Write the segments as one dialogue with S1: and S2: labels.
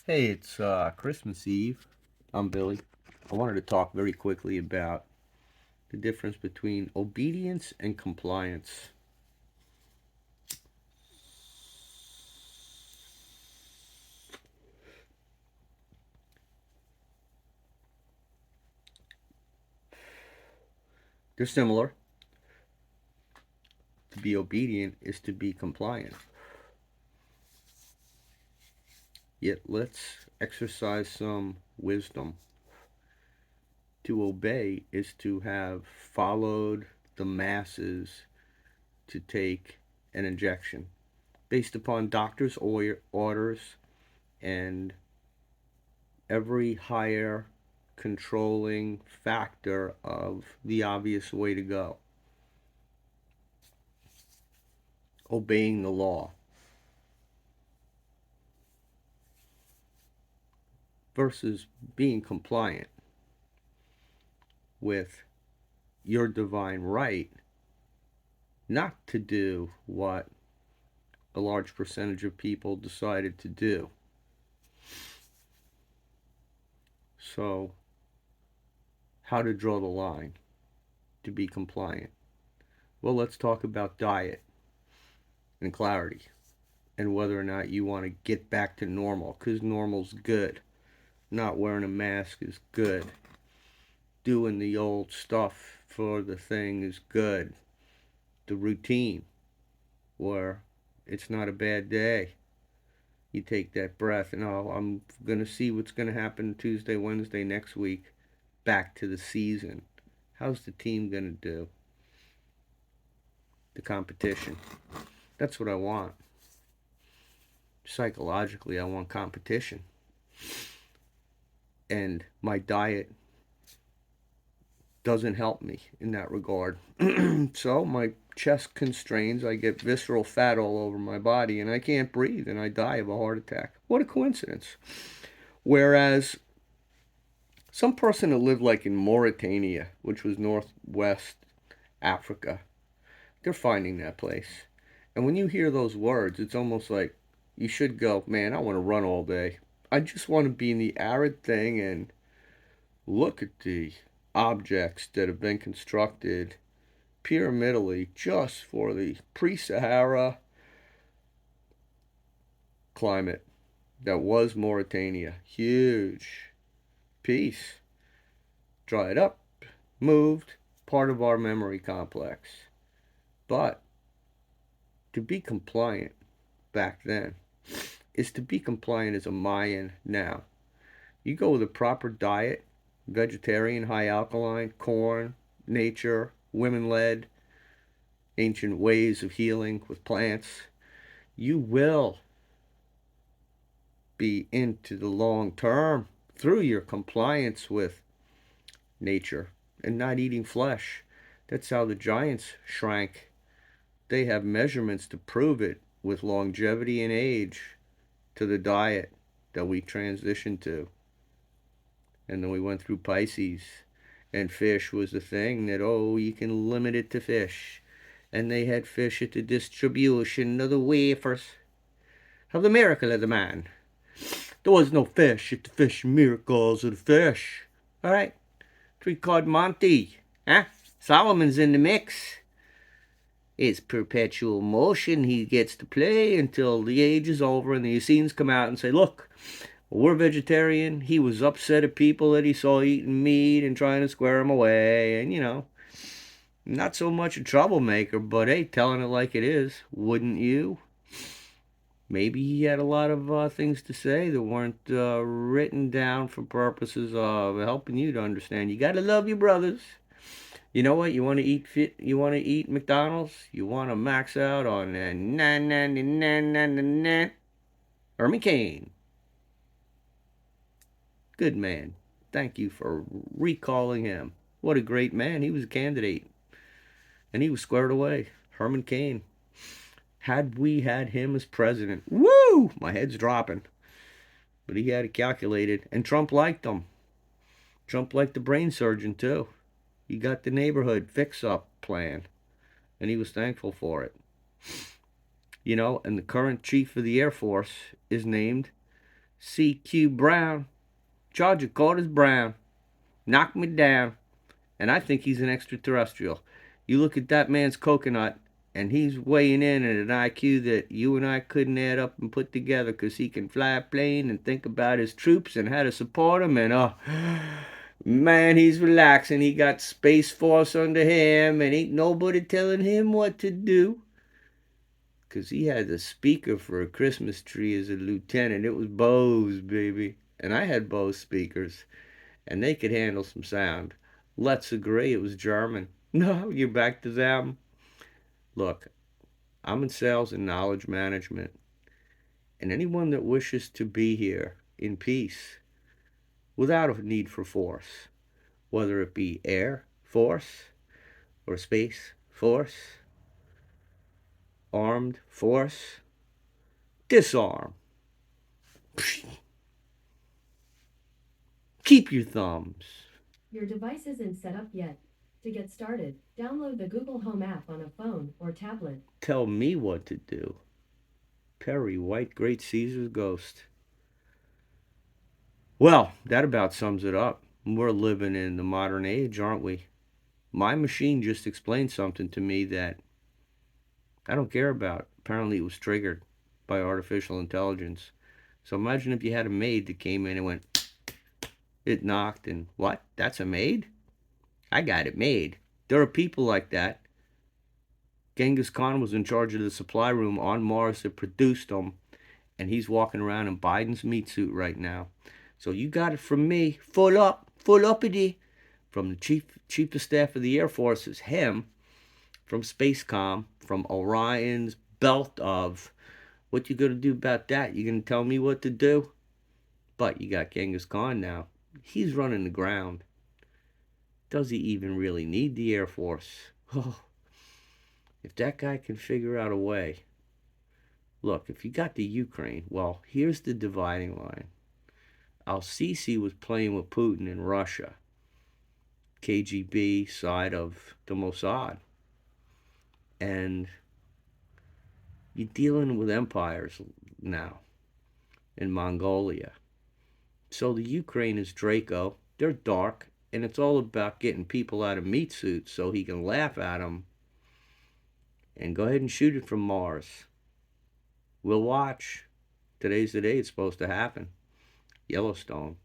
S1: Hey, it's Christmas Eve. I'm Billy. I wanted to talk very quickly about the difference between obedience and compliance. They're similar. To be obedient is to be compliant. Yet let's exercise some wisdom. To obey is to have followed the masses to take an injection based upon doctors' orders and every higher controlling factor of the obvious way to go, obeying the law, versus being compliant with your divine right not to do what a large percentage of people decided to do. So, how to draw the line to be compliant? Well, let's talk about diet and clarity and whether or not you want to get back to normal, because normal's good. Not wearing a mask is good. Doing the old stuff for the thing is good. The routine, where it's not a bad day. You take that breath and, oh, I'm going to see what's going to happen Tuesday, Wednesday, next week. Back to the season. How's the team going to do? The competition. That's what I want. Psychologically, I want competition. And my diet doesn't help me in that regard. So my chest constrains, I get visceral fat all over my body, and I can't breathe, and I die of a heart attack. What a coincidence. Whereas some person who lived like in Mauritania, which was northwest Africa, they're finding that place. And when you hear those words, it's almost like you should go, man, I want to run all day. I just want to be in the arid thing and look at the objects that have been constructed pyramidally just for the pre-Sahara climate that was Mauritania. Huge piece. Dried up, moved, part of our memory complex. But to be compliant back then is to be compliant as a Mayan now. You go with a proper diet, vegetarian, high alkaline, corn, nature, women led, ancient ways of healing with plants, you will be into the long term through your compliance with nature and not eating flesh. That's how the giants shrank. They have measurements to prove it with longevity and age to the diet that we transitioned to. And then we went through Pisces, and fish was the thing that, oh, you can limit it to fish. And they had fish at the distribution of the wafers of the miracle of the man. There was no fish at the fish miracles of the fish. All right, three card Monty. Huh? Solomon's in the mix. It's perpetual motion. He gets to play until the age is over and the Essenes come out and say, look, we're vegetarian. He was upset at people that he saw eating meat and trying to square them away. And, not so much a troublemaker, but hey, telling it like it is. Wouldn't you? Maybe he had a lot of things to say that weren't written down for purposes of helping you to understand. You got to love your brothers. You know what? You want to eat fit. You want to eat McDonald's. You want to max out on na na na na na na na. Herman Cain, good man. Thank you for recalling him. What a great man. He was a candidate, and he was squared away. Herman Cain. Had we had him as president, woo! My head's dropping. But he had it calculated, and Trump liked him. Trump liked the brain surgeon too. He got the neighborhood fix-up plan, and he was thankful for it. And the current chief of the Air Force is named CQ Brown. Georgia Corder's Brown. Knock me down. And I think he's an extraterrestrial. You look at that man's coconut, and he's weighing in at an IQ that you and I couldn't add up and put together because he can fly a plane and think about his troops and how to support them. And man, he's relaxing. He got Space Force under him, and ain't nobody telling him what to do. Because he had the speaker for a Christmas tree as a lieutenant. It was Bose, baby. And I had Bose speakers, and they could handle some sound. Let's agree it was German. No, you're back to them. Look, I'm in sales and knowledge management, and anyone that wishes to be here in peace without a need for force, whether it be air force or space force, armed force, disarm. Keep your thumbs.
S2: Your device isn't set up yet. To get started, download the Google Home app on a phone or tablet.
S1: Tell me what to do. Perry White, Great Caesar's Ghost. Well, that about sums it up. We're living in the modern age, aren't we? My machine just explained something to me that I don't care about. Apparently, it was triggered by artificial intelligence. So imagine if you had a maid that came in and went, it knocked, and what? That's a maid? I got it made. There are people like that. Genghis Khan was in charge of the supply room on Mars that produced them, and he's walking around in Biden's meat suit right now. So you got it from me, full uppity, from the chief of staff of the Air Force is him, from Spacecom, from Orion's belt of what you gonna do about that? You gonna tell me what to do? But you got Genghis Khan now. He's running the ground. Does he even really need the Air Force? Oh, if that guy can figure out a way. Look, if you got the Ukraine, well, here's the dividing line. Al-Sisi was playing with Putin in Russia, KGB side of the Mossad. And you're dealing with empires now in Mongolia. So the Ukraine is Draco. They're dark, and it's all about getting people out of meat suits so he can laugh at them and go ahead and shoot it from Mars. We'll watch. Today's the day it's supposed to happen. Yellowstone.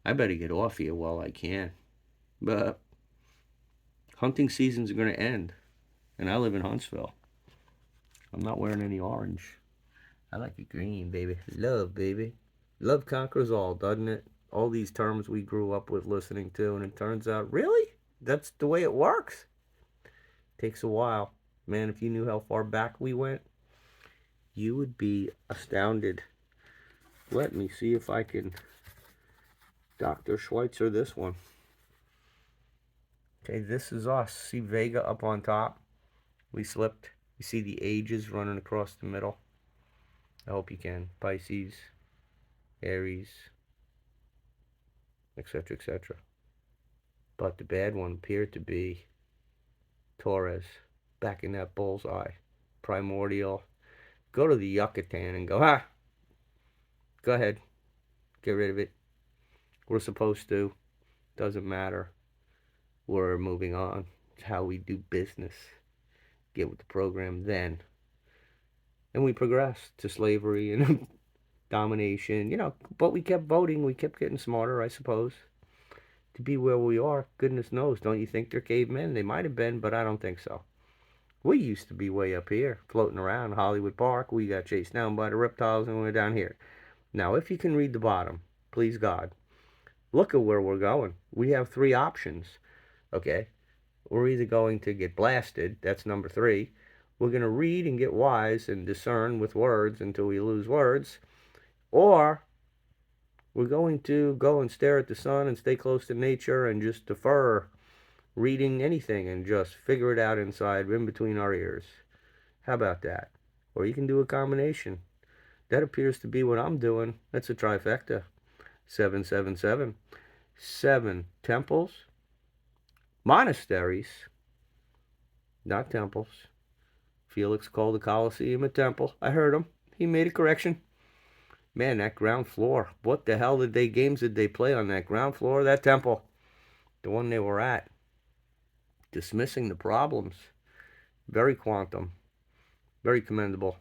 S1: I better get off here while I can. But hunting seasons are going to end, and I live in Huntsville. I'm not wearing any orange. I like it green, baby. Love, baby. Love conquers all, doesn't it? All these terms we grew up with listening to, and it turns out, really? That's the way it works? Takes a while. Man, if you knew how far back we went, you would be astounded. Let me see if I can Dr. Schweitzer this one. Okay, this is us. See Vega up on top? We slipped. You see the ages running across the middle? I hope you can. Pisces, Aries, etc., etc. But the bad one appeared to be Taurus, back in that bullseye. Primordial. Go to the Yucatan and go, go ahead. Get rid of it. We're supposed to. Doesn't matter. We're moving on. It's how we do business. Get with the program then. And we progressed to slavery and domination, but we kept voting. We kept getting smarter, I suppose, to be where we are. Goodness knows. Don't you think they're cavemen? They might have been, but I don't think so. We used to be way up here, floating around Hollywood Park. We got chased down by the reptiles and we're down here. Now, if you can read the bottom, please God, look at where we're going. We have three options, okay? We're either going to get blasted, that's number 3. We're going to read and get wise and discern with words until we lose words. Or we're going to go and stare at the sun and stay close to nature and just defer reading anything and just figure it out inside, in between our ears. How about that? Or you can do a combination. That appears to be what I'm doing. That's a trifecta. 777. 7 temples, monasteries, not temples. Felix called the Colosseum a temple. I heard him. He made a correction. Man, that ground floor. What the hell games did they play on that ground floor of that temple? The one they were at. Dismissing the problems. Very quantum. Very commendable.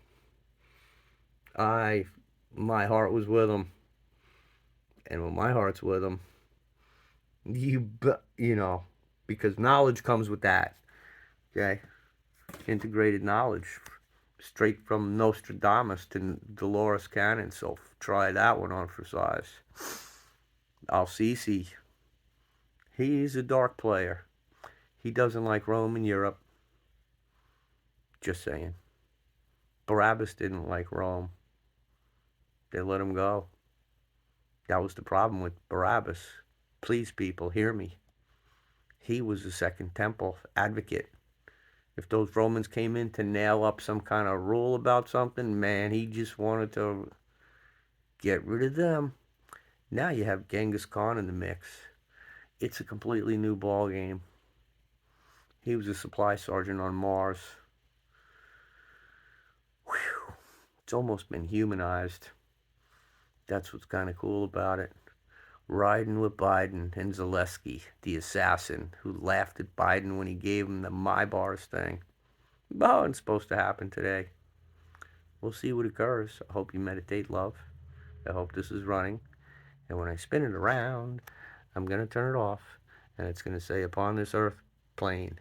S1: I, my heart was with them. And when my heart's with them, you know, because knowledge comes with that. Okay? Integrated knowledge. Straight from Nostradamus to Dolores Cannon. So try that one on for size. Al-Sisi. He's a dark player. He doesn't like Rome and Europe. Just saying. Barabbas didn't like Rome. They let him go. That was the problem with Barabbas. Please, people, hear me. He was a Second Temple advocate. If those Romans came in to nail up some kind of rule about something, man, he just wanted to get rid of them. Now you have Genghis Khan in the mix. It's a completely new ball game. He was a supply sergeant on Mars. Whew. It's almost been humanized. That's what's kind of cool about it. Riding with Biden and Zaleski, the assassin who laughed at Biden when he gave him the My Bars thing. Oh, it's supposed to happen today. We'll see what occurs. I hope you meditate, love. I hope this is running. And when I spin it around, I'm going to turn it off. And it's going to say, upon this earth plane.